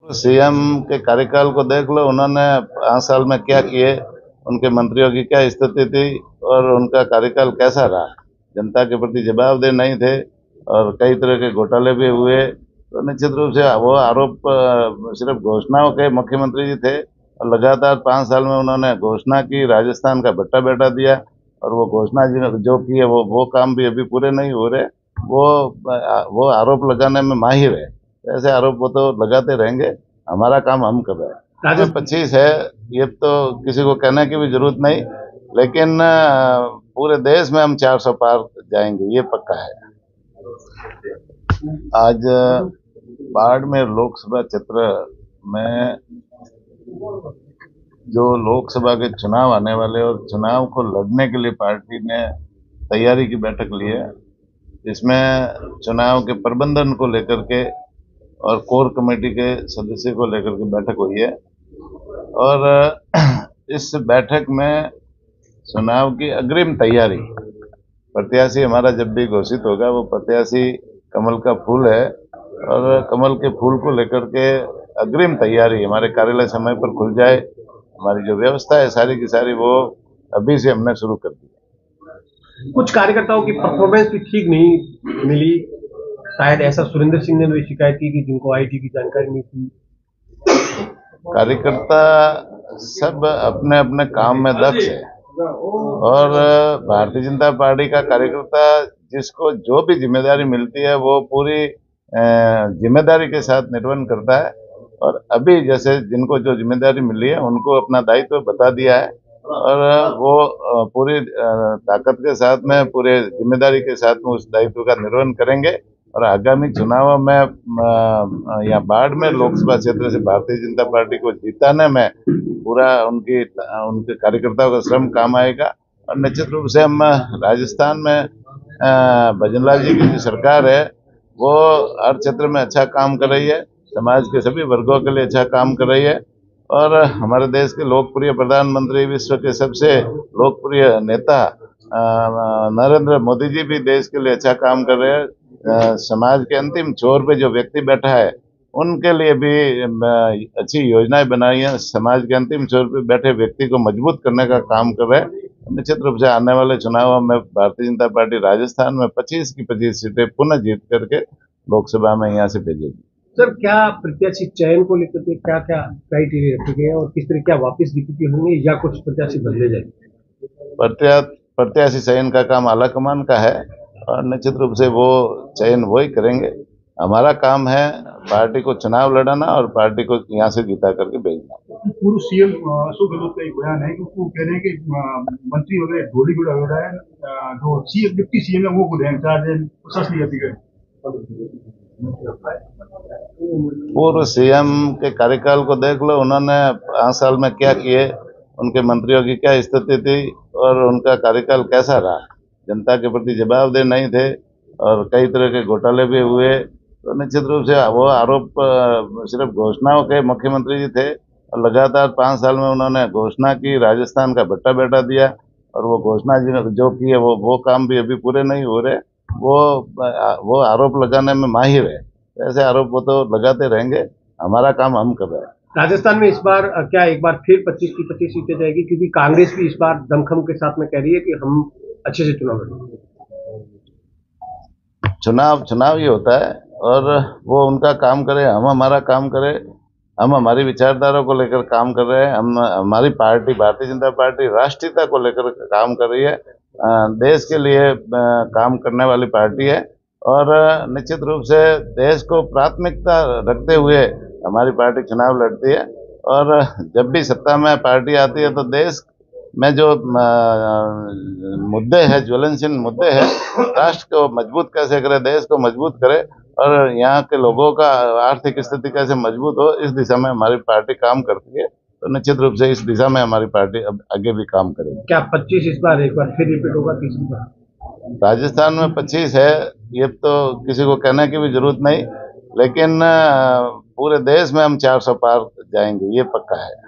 CM के कार्यकाल को देख लो, उन्होंने 5 साल में क्या किए, उनके मंत्रियों की क्या स्थिति थी और उनका कार्यकाल कैसा रहा। जनता के प्रति जवाबदेह नहीं थे और कई तरह के घोटाले भी हुए। तो निश्चित रूप से वो आरोप सिर्फ घोषणाओं के मुख्यमंत्री जी थे और लगातार 5 साल में उन्होंने घोषणा की, राजस्थान का भट्टा बैठा दिया और वो घोषणा जो की है वो काम भी अभी पूरे नहीं हो रहे। वो आरोप लगाने में माहिर है। ऐसे आरोप वो तो लगाते रहेंगे। हमारा काम हम कर रहे हैं। राजस्थान 25 है, ये तो किसी को कहने की भी जरूरत नहीं, लेकिन पूरे देश में हम 400 पार जाएंगे, ये पक्का है। आज बाड़मेर लोकसभा क्षेत्र में जो लोकसभा के चुनाव आने वाले और चुनाव को लड़ने के लिए पार्टी ने तैयारी की बैठक ली है। इसमें चुनाव के प्रबंधन को लेकर के और कोर कमेटी के सदस्य को लेकर के बैठक हुई है और इस बैठक में चुनाव की अग्रिम तैयारी, प्रत्याशी हमारा जब भी घोषित होगा वो प्रत्याशी कमल का फूल है और कमल के फूल को लेकर के अग्रिम तैयारी हमारे कार्यालय समय पर खुल जाए, हमारी जो व्यवस्था है सारी की सारी वो अभी से हमने शुरू कर दी है। कुछ कार्यकर्ताओं की परफॉर्मेंस भी ठीक नहीं मिली, शायद ऐसा सुरेंद्र सिंह ने भी शिकायत की कि जिनको आईटी की जानकारी नहीं थी। कार्यकर्ता सब अपने अपने काम में दक्ष है और भारतीय जनता पार्टी का कार्यकर्ता जिसको जो भी जिम्मेदारी मिलती है वो पूरी जिम्मेदारी के साथ निर्वहन करता है और अभी जैसे जिनको जो जिम्मेदारी मिली है उनको अपना दायित्व बता दिया है और वो पूरी ताकत के साथ में, पूरे जिम्मेदारी के साथ में उस दायित्व का निर्वहन करेंगे और आगामी चुनावों में यहाँ बाड़मेर लोकसभा क्षेत्र से भारतीय जनता पार्टी को जिताने में पूरा उनके कार्यकर्ताओं का श्रम काम आएगा। और निश्चित रूप से हम राजस्थान में भजनलाल जी की जो सरकार है वो हर क्षेत्र में अच्छा काम कर रही है, समाज के सभी वर्गों के लिए अच्छा काम कर रही है और हमारे देश के लोकप्रिय प्रधानमंत्री, विश्व के सबसे लोकप्रिय नेता नरेंद्र मोदी जी भी देश के लिए अच्छा काम कर रहे हैं। समाज के अंतिम छोर पे जो व्यक्ति बैठा है उनके लिए भी अच्छी योजनाएं बनाई हैं। समाज के अंतिम छोर पे बैठे व्यक्ति को मजबूत करने का काम कर रहे हैं। निश्चित रूप से आने वाले चुनावों में भारतीय जनता पार्टी राजस्थान में 25 की 25 सीटें पुनः जीत करके लोकसभा में यहाँ से भेजेगी। सर, क्या प्रत्याशी चयन को लेकर के क्या क्या क्राइटेरिया रखे गए हैं और किस तरह क्या वापस डिप्यूटी होंगे या कुछ प्रत्याशी बदले जाएंगे? प्रत्याशी चयन का काम आला कमान का है और निश्चित रूप से वो चयन वही करेंगे। हमारा काम है पार्टी को चुनाव लड़ाना और पार्टी को यहाँ से जीता करके भेजना। पूर्व सीएम अशोक गहलोत का एक बयान है कि वो कह रहे हैं कि मंत्री वगैरह ढोली गुड़ा हो रहा है, जो सीएम डिप्टी सीएम है वो खुद हैं इंचार्ज, सच नहीं आती है। पूर्व सीएम के कार्यकाल को देख लो, उन्होंने 5 साल में क्या किए, उनके मंत्रियों की क्या स्थिति थी और उनका कार्यकाल कैसा रहा। जनता के प्रति जवाबदेह नहीं थे और कई तरह के घोटाले भी हुए। तो निश्चित रूप से वो आरोप सिर्फ घोषणाओं के मुख्यमंत्री जी थे और लगातार 5 साल में उन्होंने घोषणा की, राजस्थान का भट्टा बैठा दिया और वो घोषणा जो की है वो काम भी अभी पूरे नहीं हो रहे। वो आरोप लगाने में माहिर है। ऐसे आरोप वो तो लगाते रहेंगे। हमारा काम हम कर रहे हैं। राजस्थान में इस बार क्या एक बार फिर 25 की 25 सीटें जाएगी, क्योंकि कांग्रेस भी इस बार दमखम के साथ में कह रही है कि हम अच्छे से चुनाव लड़ेंगे। चुनाव ही होता है और वो उनका काम करे, हम हमारा काम करें। हम हमारी विचारधारा को लेकर काम कर रहे हैं। हम हमारी पार्टी भारतीय जनता पार्टी राष्ट्रीयता को लेकर काम कर रही है, देश के लिए काम करने वाली पार्टी है और निश्चित रूप से देश को प्राथमिकता रखते हुए हमारी पार्टी चुनाव लड़ती है और जब भी सत्ता में पार्टी आती है तो देश में जो मुद्दे हैं, ज्वलनशील मुद्दे हैं, राष्ट्र को मजबूत कैसे करे, देश को मजबूत करे और यहाँ के लोगों का आर्थिक स्थिति कैसे मजबूत हो, इस दिशा में हमारी पार्टी काम करती है। तो निश्चित रूप से इस दिशा में हमारी पार्टी अब आगे भी काम करेगी। क्या 25 इस बार एक बार फिर रिपीट होगा तीसरी बार? राजस्थान में 25 है, ये तो किसी को कहने की भी जरूरत नहीं, लेकिन पूरे देश में हम 400 पार जाएंगे, ये पक्का है।